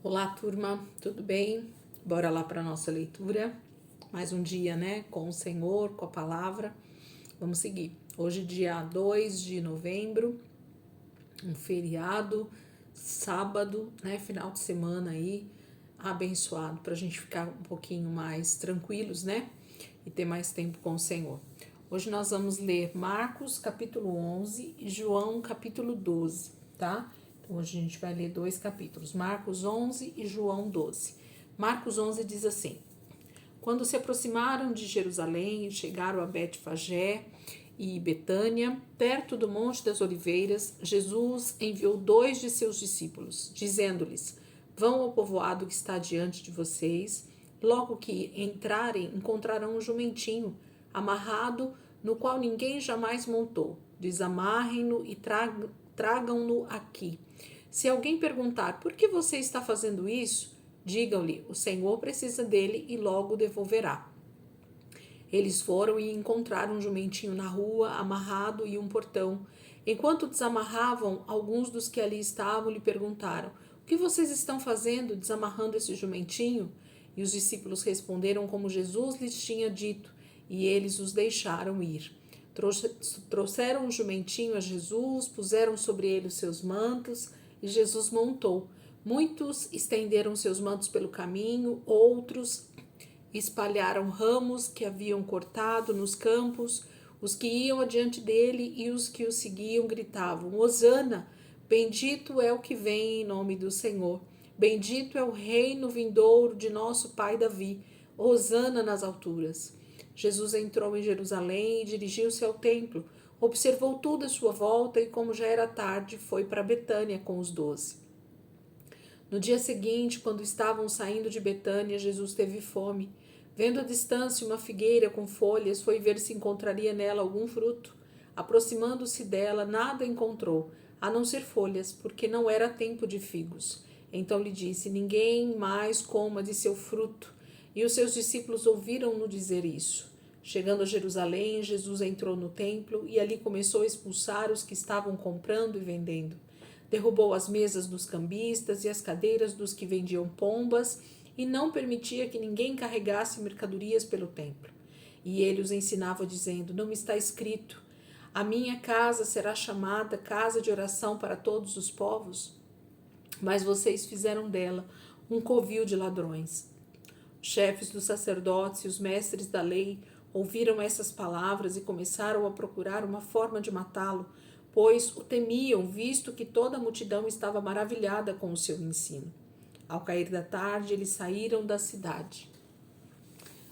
Olá, turma, tudo bem? Bora lá para nossa leitura. Mais um dia, né? Com o Senhor, com a palavra. Vamos seguir. Hoje, dia 2 de novembro, um feriado, sábado, né? Final de semana aí, abençoado, para a gente ficar um pouquinho mais tranquilos, né? E ter mais tempo com o Senhor. Hoje nós vamos ler Marcos, capítulo 11 e João, capítulo 12, tá? Então, hoje a gente vai ler dois capítulos, Marcos 11 e João 12. Marcos 11 diz assim: Quando se aproximaram de Jerusalém e chegaram a Betfagé e Betânia, perto do Monte das Oliveiras, Jesus enviou 2 de seus discípulos, dizendo-lhes: Vão ao povoado que está diante de vocês. Logo que entrarem, encontrarão um jumentinho amarrado, no qual ninguém jamais montou. Desamarrem-no e tragam-no aqui. Se alguém perguntar: Por que você está fazendo isso? Digam-lhe: O Senhor precisa dele e logo o devolverá. Eles foram e encontraram um jumentinho na rua, amarrado e um portão. Enquanto desamarravam, alguns dos que ali estavam lhe perguntaram: O que vocês estão fazendo desamarrando esse jumentinho? E os discípulos responderam como Jesus lhes tinha dito, e eles os deixaram ir. Trouxeram o jumentinho a Jesus, puseram sobre ele os seus mantos, e Jesus montou. Muitos estenderam seus mantos pelo caminho, outros espalharam ramos que haviam cortado nos campos. Os que iam adiante dele e os que o seguiam gritavam: Hosana! Bendito é o que vem em nome do Senhor. Bendito é o reino vindouro de nosso pai Davi. Hosana nas alturas. Jesus entrou em Jerusalém e dirigiu-se ao templo. Observou tudo à sua volta e, como já era tarde, foi para Betânia com os 12. No dia seguinte, quando estavam saindo de Betânia, Jesus teve fome. Vendo à distância uma figueira com folhas, foi ver se encontraria nela algum fruto. Aproximando-se dela, nada encontrou, a não ser folhas, porque não era tempo de figos. Então lhe disse: Ninguém mais coma de seu fruto. E os seus discípulos ouviram-no dizer isso. Chegando a Jerusalém, Jesus entrou no templo e ali começou a expulsar os que estavam comprando e vendendo. Derrubou as mesas dos cambistas e as cadeiras dos que vendiam pombas e não permitia que ninguém carregasse mercadorias pelo templo. E ele os ensinava dizendo: Não está escrito: A minha casa será chamada casa de oração para todos os povos? Mas vocês fizeram dela um covil de ladrões. Os chefes dos sacerdotes e os mestres da lei ouviram essas palavras e começaram a procurar uma forma de matá-lo, pois o temiam, visto que toda a multidão estava maravilhada com o seu ensino. Ao cair da tarde, eles saíram da cidade.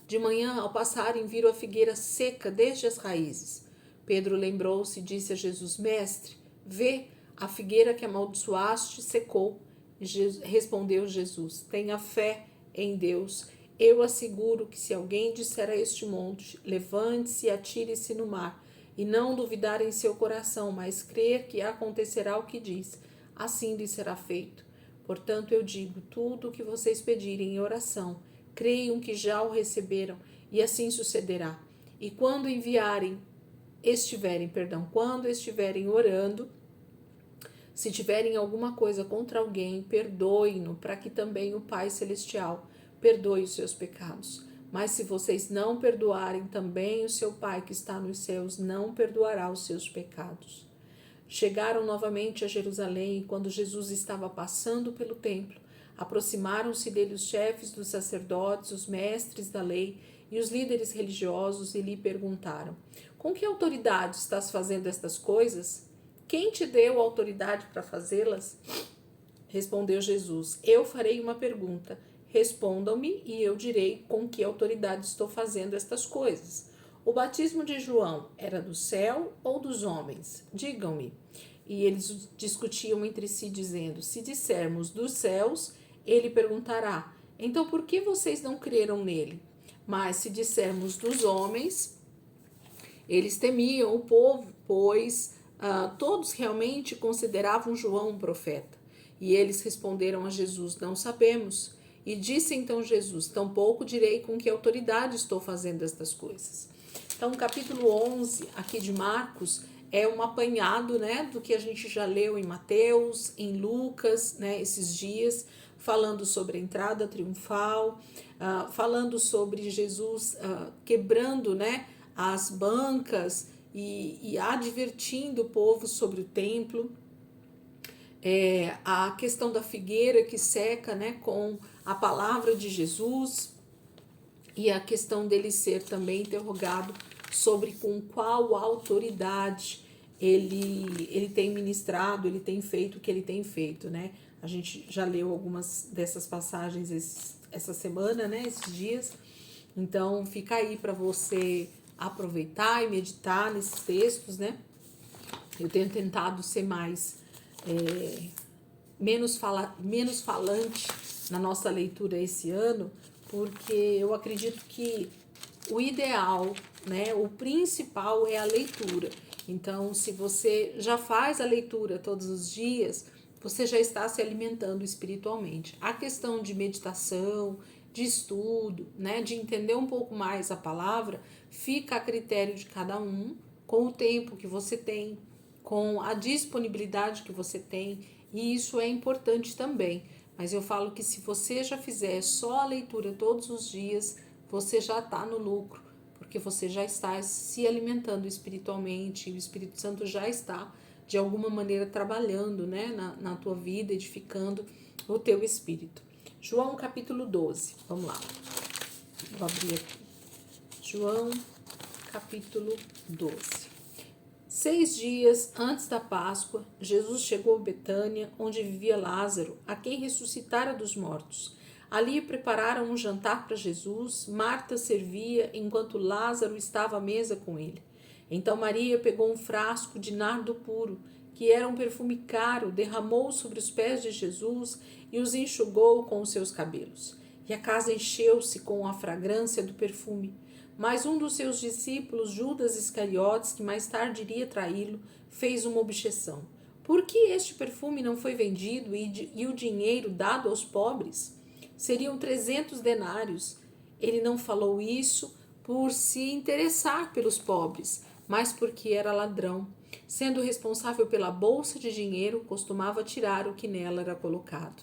De manhã, ao passarem, viram a figueira seca desde as raízes. Pedro lembrou-se e disse a Jesus: Mestre, vê, a figueira que amaldiçoaste secou. Respondeu Jesus: Tenha fé em Deus. Eu asseguro que se alguém disser a este monte: Levante-se e atire-se no mar, e não duvidar em seu coração, mas crer que acontecerá o que diz, assim lhe será feito. Portanto, eu digo: tudo o que vocês pedirem em oração, creiam que já o receberam, e assim sucederá. E quando estiverem orando, se tiverem alguma coisa contra alguém, perdoem-no, para que também o Pai Celestial perdoe os seus pecados. Mas se vocês não perdoarem, também o seu Pai que está nos céus não perdoará os seus pecados. Chegaram novamente a Jerusalém e, quando Jesus estava passando pelo templo, aproximaram-se dele os chefes dos sacerdotes, os mestres da lei e os líderes religiosos e lhe perguntaram: Com que autoridade estás fazendo estas coisas? Quem te deu autoridade para fazê-las? Respondeu Jesus: Eu farei uma pergunta. Respondam-me e eu direi com que autoridade estou fazendo estas coisas. O batismo de João era do céu ou dos homens? Digam-me. E eles discutiam entre si, dizendo: Se dissermos dos céus, ele perguntará: Então por que vocês não creram nele? Mas se dissermos dos homens, eles temiam o povo, pois todos realmente consideravam João um profeta. E eles responderam a Jesus: Não sabemos. E disse então Jesus: Tampouco direi com que autoridade estou fazendo estas coisas. Então, o capítulo 11 aqui de Marcos é um apanhado, né, do que a gente já leu em Mateus, em Lucas, né, esses dias, falando sobre a entrada triunfal, falando sobre Jesus quebrando, né, as bancas e advertindo o povo sobre o templo. A questão da figueira que seca, né, com a palavra de Jesus, e a questão dele ser também interrogado sobre com qual autoridade ele tem ministrado, ele tem feito o que ele tem feito, né? A gente já leu algumas dessas passagens essa semana, né, esses dias. Então fica aí para você aproveitar e meditar nesses textos, né? Eu tenho tentado ser menos falante na nossa leitura esse ano, porque eu acredito que o ideal, né, o principal é a leitura. Então, se você já faz a leitura todos os dias, você já está se alimentando espiritualmente. A questão de meditação, de estudo, né, de entender um pouco mais a palavra, fica a critério de cada um, com o tempo que você tem, com a disponibilidade que você tem, e isso é importante também. Mas eu falo que se você já fizer só a leitura todos os dias, você já está no lucro, porque você já está se alimentando espiritualmente, e o Espírito Santo já está, de alguma maneira, trabalhando, né, na tua vida, edificando o teu espírito. João capítulo 12, vamos lá. Vou abrir aqui. João capítulo 12. 6 dias antes da Páscoa, Jesus chegou a Betânia, onde vivia Lázaro, a quem ressuscitara dos mortos. Ali prepararam um jantar para Jesus. Marta servia, enquanto Lázaro estava à mesa com ele. Então Maria pegou um frasco de nardo puro, que era um perfume caro, derramou sobre os pés de Jesus e os enxugou com os seus cabelos. E a casa encheu-se com a fragrância do perfume. Mas um dos seus discípulos, Judas Iscariotes, que mais tarde iria traí-lo, fez uma objeção. Por que este perfume não foi vendido e o dinheiro dado aos pobres? Seriam 300 denários. Ele não falou isso por se interessar pelos pobres, mas porque era ladrão. Sendo responsável pela bolsa de dinheiro, costumava tirar o que nela era colocado.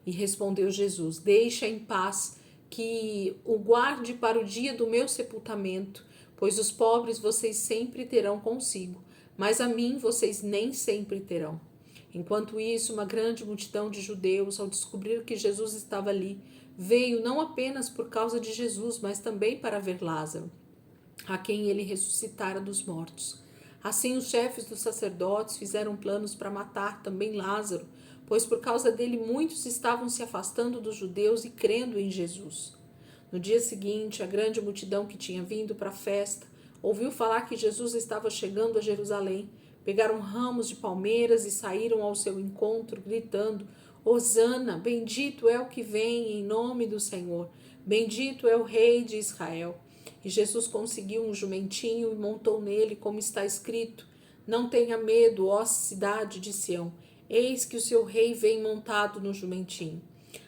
E respondeu Jesus: Deixa em paz, que o guarde para o dia do meu sepultamento, pois os pobres vocês sempre terão consigo, mas a mim vocês nem sempre terão. Enquanto isso, uma grande multidão de judeus, ao descobrir que Jesus estava ali, veio não apenas por causa de Jesus, mas também para ver Lázaro, a quem ele ressuscitara dos mortos. Assim, os chefes dos sacerdotes fizeram planos para matar também Lázaro, pois por causa dele muitos estavam se afastando dos judeus e crendo em Jesus. No dia seguinte, a grande multidão que tinha vindo para a festa ouviu falar que Jesus estava chegando a Jerusalém. Pegaram ramos de palmeiras e saíram ao seu encontro, gritando: Hosana, bendito é o que vem em nome do Senhor, bendito é o Rei de Israel. E Jesus conseguiu um jumentinho e montou nele, como está escrito: Não tenha medo, ó cidade de Sião, eis que o seu rei vem montado no jumentinho.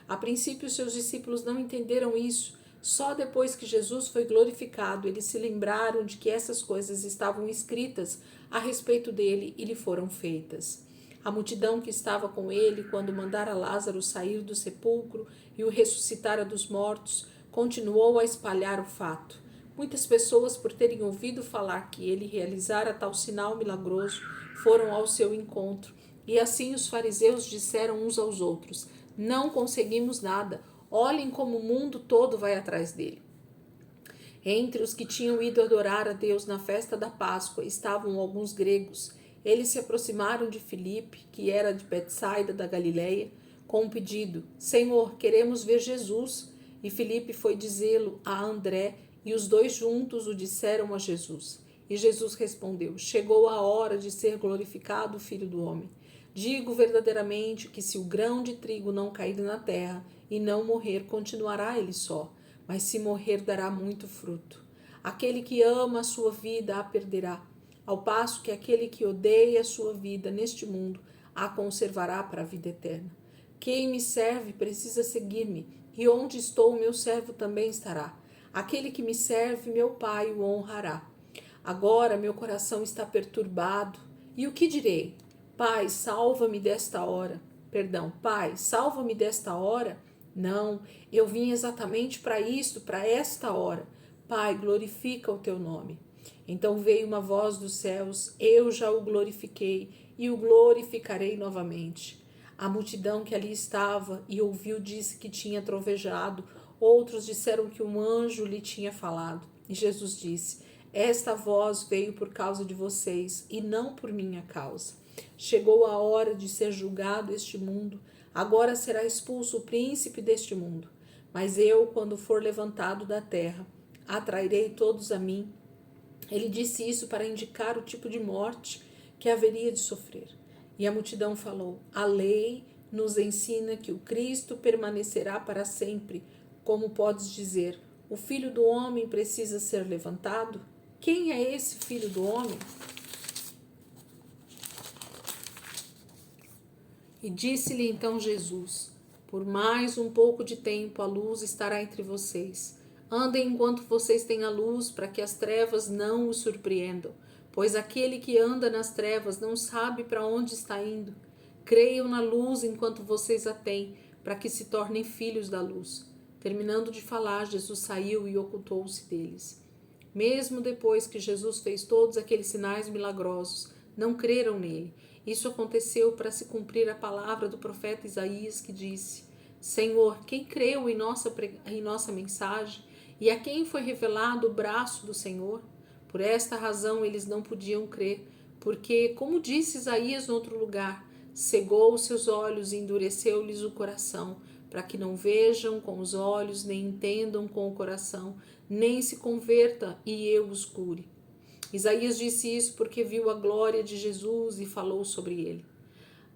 A princípio, seus discípulos não entenderam isso. Só depois que Jesus foi glorificado, eles se lembraram de que essas coisas estavam escritas a respeito dele e lhe foram feitas. A multidão que estava com ele, quando mandara Lázaro sair do sepulcro e o ressuscitara dos mortos, continuou a espalhar o fato. Muitas pessoas, por terem ouvido falar que ele realizara tal sinal milagroso, foram ao seu encontro. E assim os fariseus disseram uns aos outros: Não conseguimos nada. Olhem como o mundo todo vai atrás dele. Entre os que tinham ido adorar a Deus na festa da Páscoa estavam alguns gregos. Eles se aproximaram de Filipe, que era de Betsaida da Galileia, com um pedido: Senhor, queremos ver Jesus. E Filipe foi dizê-lo a André, e os dois juntos o disseram a Jesus. E Jesus respondeu: Chegou a hora de ser glorificado o Filho do Homem. Digo verdadeiramente que se o grão de trigo não cair na terra e não morrer, continuará ele só, mas se morrer, dará muito fruto. Aquele que ama a sua vida a perderá, ao passo que aquele que odeia a sua vida neste mundo a conservará para a vida eterna. Quem me serve precisa seguir-me, e onde estou, meu servo também estará. Aquele que me serve, meu Pai o honrará. Agora meu coração está perturbado, E o que direi? Pai, salva-me desta hora. Perdão, Pai, salva-me desta hora? Não, eu vim exatamente para isto, para esta hora. Pai, glorifica o teu nome. Então veio uma voz dos céus, eu já o glorifiquei e o glorificarei novamente. A multidão que ali estava e ouviu disse que tinha trovejado, outros disseram que um anjo lhe tinha falado. E Jesus disse: esta voz veio por causa de vocês e não por minha causa. Chegou a hora de ser julgado este mundo, agora será expulso o príncipe deste mundo. Mas eu, quando for levantado da terra, atrairei todos a mim. Ele disse isso para indicar o tipo de morte que haveria de sofrer. E a multidão falou: a lei nos ensina que o Cristo permanecerá para sempre. Como podes dizer, o Filho do Homem precisa ser levantado? Quem é esse Filho do Homem? E disse-lhe então Jesus: por mais um pouco de tempo a luz estará entre vocês. Andem enquanto vocês têm a luz, para que as trevas não os surpreendam, pois aquele que anda nas trevas não sabe para onde está indo. Creiam na luz enquanto vocês a têm, para que se tornem filhos da luz. Terminando de falar, Jesus saiu e ocultou-se deles. Mesmo depois que Jesus fez todos aqueles sinais milagrosos, não creram nele. Isso aconteceu para se cumprir a palavra do profeta Isaías, que disse: Senhor, quem creu em nossa mensagem? E a quem foi revelado o braço do Senhor? Por esta razão eles não podiam crer, porque, como disse Isaías em outro lugar, cegou os seus olhos e endureceu-lhes o coração, para que não vejam com os olhos, nem entendam com o coração, nem se converta e eu os cure. Isaías disse isso porque viu a glória de Jesus e falou sobre ele.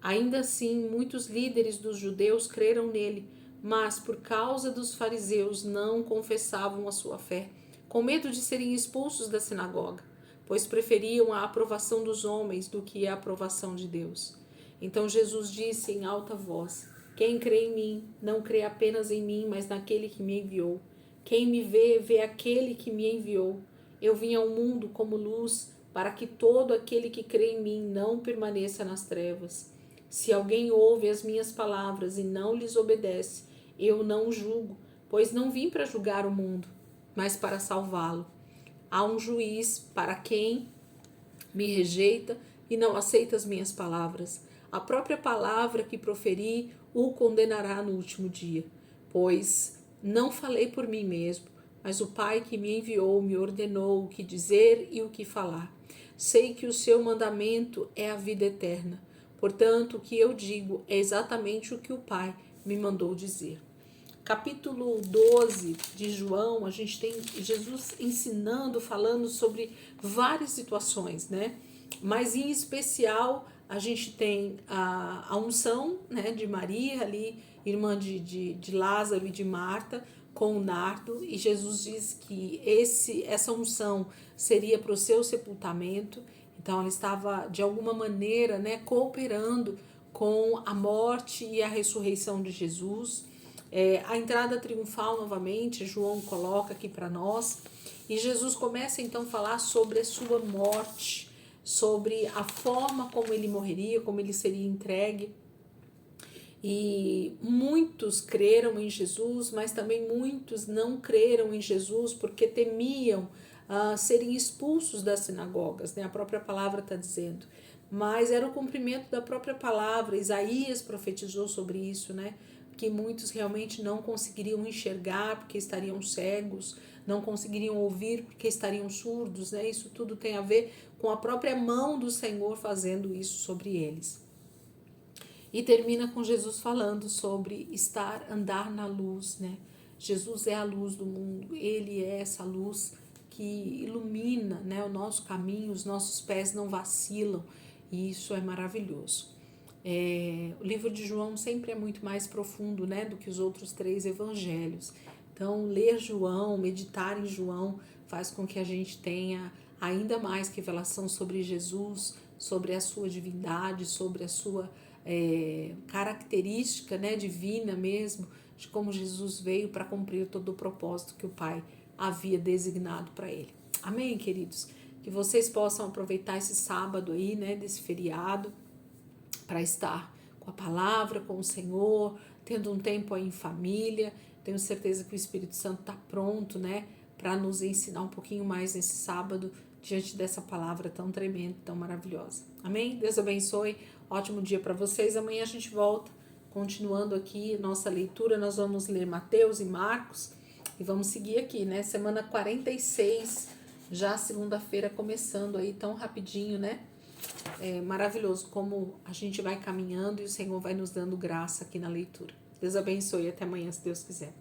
Ainda assim, muitos líderes dos judeus creram nele, mas por causa dos fariseus não confessavam a sua fé, com medo de serem expulsos da sinagoga, pois preferiam a aprovação dos homens do que a aprovação de Deus. Então Jesus disse em alta voz: quem crê em mim, não crê apenas em mim, mas naquele que me enviou. Quem me vê, vê aquele que me enviou. Eu vim ao mundo como luz, para que todo aquele que crê em mim não permaneça nas trevas. Se alguém ouve as minhas palavras e não lhes obedece, eu não o julgo, pois não vim para julgar o mundo, mas para salvá-lo. Há um juiz para quem me rejeita e não aceita as minhas palavras. A própria palavra que proferi o condenará no último dia, pois não falei por mim mesmo, mas o Pai que me enviou me ordenou o que dizer e o que falar. Sei que o seu mandamento é a vida eterna. Portanto, o que eu digo é exatamente o que o Pai me mandou dizer. Capítulo 12 de João, a gente tem Jesus ensinando, falando sobre várias situações, né? Mas em especial a gente tem a unção, né, de Maria ali, irmã de Lázaro e de Marta, com o nardo, e Jesus diz que essa unção seria para o seu sepultamento. Então ela estava de alguma maneira, né, cooperando com a morte e a ressurreição de Jesus. A entrada triunfal novamente, João coloca aqui para nós, e Jesus começa então a falar sobre a sua morte, sobre a forma como ele morreria, como ele seria entregue. E muitos creram em Jesus, mas também muitos não creram em Jesus porque temiam serem expulsos das sinagogas, né? A própria palavra está dizendo. Mas era o cumprimento da própria palavra. Isaías profetizou sobre isso, né? Que muitos realmente não conseguiriam enxergar porque estariam cegos, não conseguiriam ouvir porque estariam surdos, né? Isso tudo tem a ver com a própria mão do Senhor fazendo isso sobre eles. E termina com Jesus falando sobre andar na luz, né? Jesus é a luz do mundo, ele é essa luz que ilumina, né, o nosso caminho, os nossos pés não vacilam, e isso é maravilhoso. O livro de João sempre é muito mais profundo, né, do que os outros 3 evangelhos. Então, ler João, meditar em João, faz com que a gente tenha ainda mais revelação sobre Jesus, sobre a sua divindade, sobre a sua característica, né, divina mesmo, de como Jesus veio para cumprir todo o propósito que o Pai havia designado para ele. Amém, queridos? que vocês possam aproveitar esse sábado aí, né, desse feriado, para estar com a palavra, com o Senhor, tendo um tempo aí em família. Tenho certeza que o Espírito Santo está pronto, né, para nos ensinar um pouquinho mais nesse sábado, diante dessa palavra tão tremenda, tão maravilhosa. Amém? Deus abençoe. Ótimo dia para vocês. Amanhã a gente volta, continuando aqui nossa leitura. Nós vamos ler Mateus e Marcos e vamos seguir aqui, né? Semana 46, já segunda-feira começando aí tão rapidinho, né? É maravilhoso como a gente vai caminhando e o Senhor vai nos dando graça aqui na leitura. Deus abençoe e até amanhã, se Deus quiser.